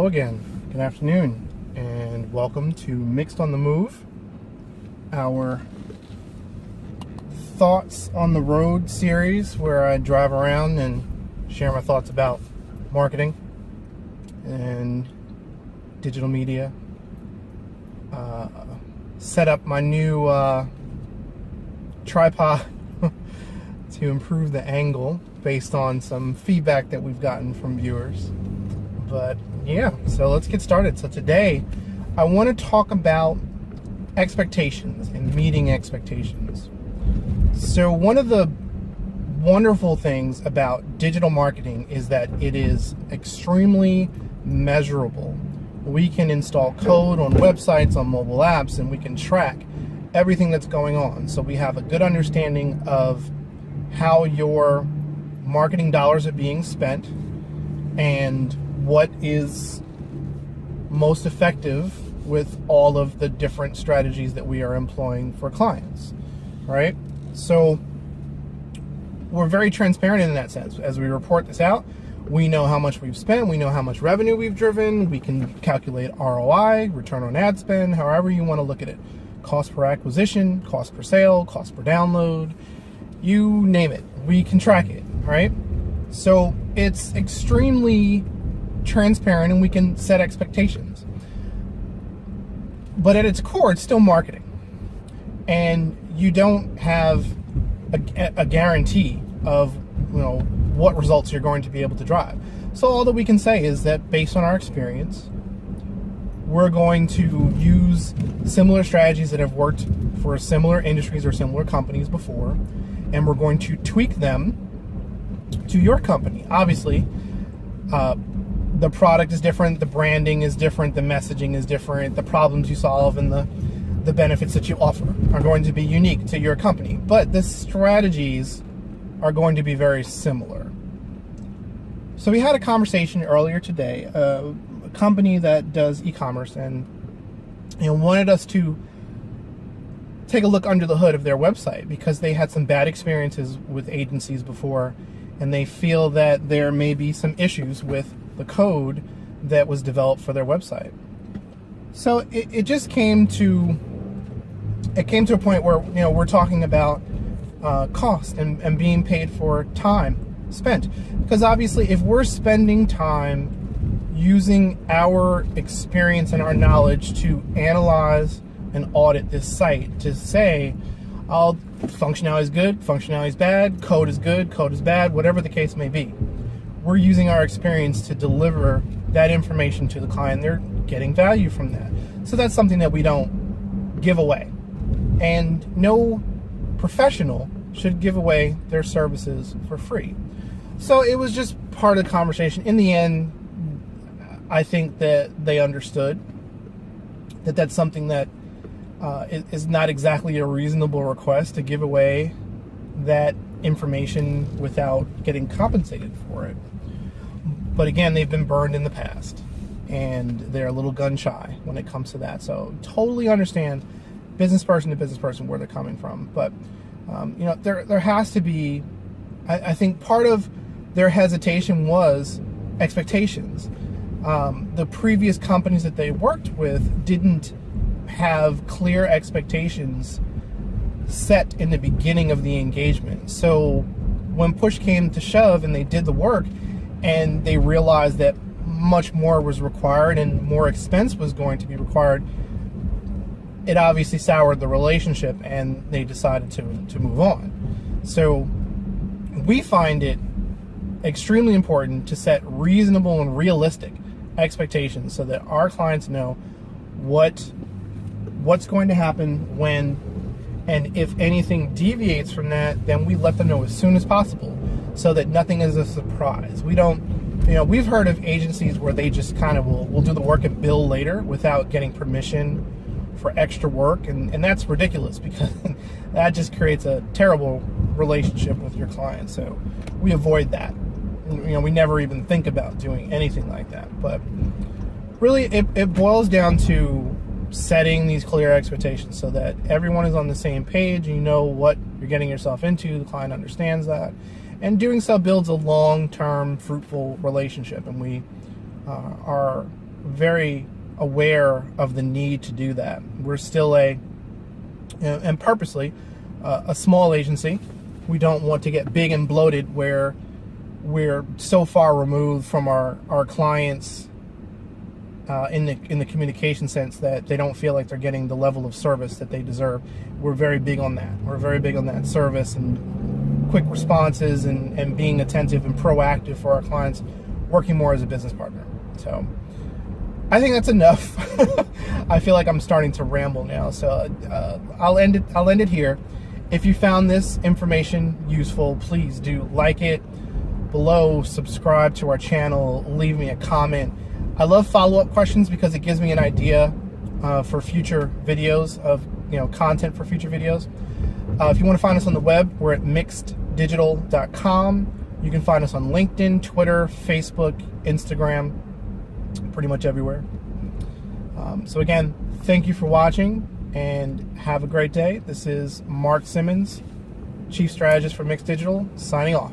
again. Good afternoon, and welcome to Mixed on the Move, our Thoughts on the Road series where I drive around and share my thoughts about marketing and digital media. Set up my new tripod to improve the angle based on some feedback that we've gotten from viewers. But yeah, so let's get started. So today I want to talk about expectations and meeting expectations. So one of the wonderful things about digital marketing is that it is extremely measurable. We can install code on websites, on mobile apps, and we can track everything that's going on. So we have a good understanding of how your marketing dollars are being spent and what is most effective with all of the different strategies that we are employing for clients, right? So we're very transparent in that sense. As we report this out, we know how much we've spent, we know how much revenue we've driven, we can calculate ROI, return on ad spend, however you want to look at it. Cost per acquisition, cost per sale, cost per download, you name it, we can track it, right? So it's extremely transparent and we can set expectations. But at its core, it's still marketing. And you don't have a guarantee of, what results you're going to be able to drive. So all that we can say is that based on our experience, we're going to use similar strategies that have worked for similar industries or similar companies before, and we're going to tweak them to your company. Obviously, the product is different, the branding is different, the messaging is different, the problems you solve and the benefits that you offer are going to be unique to your company. But the strategies are going to be very similar. So we had a conversation earlier today, a company that does e-commerce and wanted us to take a look under the hood of their website because they had some bad experiences with agencies before, and they feel that there may be some issues with the code that was developed for their website. So it just came to a point where we're talking about cost and being paid for time spent, because obviously if we're spending time using our experience and our knowledge to analyze and audit this site to say, functionality is good, functionality is bad, code is good, code is bad, whatever the case may be, we're using our experience to deliver that information to the client. They're getting value from that. So that's something that we don't give away. And no professional should give away their services for free. So it was just part of the conversation. In the end, I think that they understood that that's something that is not exactly a reasonable request to give away that information without getting compensated for it. But again, they've been burned in the past, and they're a little gun shy when it comes to that. So totally understand business person to business person where they're coming from. But there has to be, I think part of their hesitation was expectations. The previous companies that they worked with didn't have clear expectations set in the beginning of the engagement. So when push came to shove and they did the work and they realized that much more was required and more expense was going to be required, it obviously soured the relationship and they decided to move on. So we find it extremely important to set reasonable and realistic expectations so that our clients know what's going to happen when, and if anything deviates from that, then we let them know as soon as possible so that nothing is a surprise. We don't, we've heard of agencies where they just kind of will do the work and bill later without getting permission for extra work, and that's ridiculous because that just creates a terrible relationship with your client. So we avoid that. We never even think about doing anything like that. But really, it boils down to setting these clear expectations so that everyone is on the same page and you know what you're getting yourself into, the client understands that, and doing so builds a long-term fruitful relationship. And we are very aware of the need to do that. We're still and purposely, a small agency. We don't want to get big and bloated where we're so far removed from our clients in the communication sense that they don't feel like they're getting the level of service that they deserve. We're very big on that. We're very big on that service and quick responses and being attentive and proactive for our clients, working more as a business partner. So I think that's enough. I feel like I'm starting to ramble now, so I'll end it here. If you found this information useful, please do like it below, subscribe to our channel, leave me a comment. I love follow-up questions because it gives me an idea for future videos of content for future videos. If you want to find us on the web, we're at mixeddigital.com. You can find us on LinkedIn, Twitter, Facebook, Instagram, pretty much everywhere. So again, thank you for watching and have a great day. This is Mark Simmons, Chief Strategist for Mixed Digital, signing off.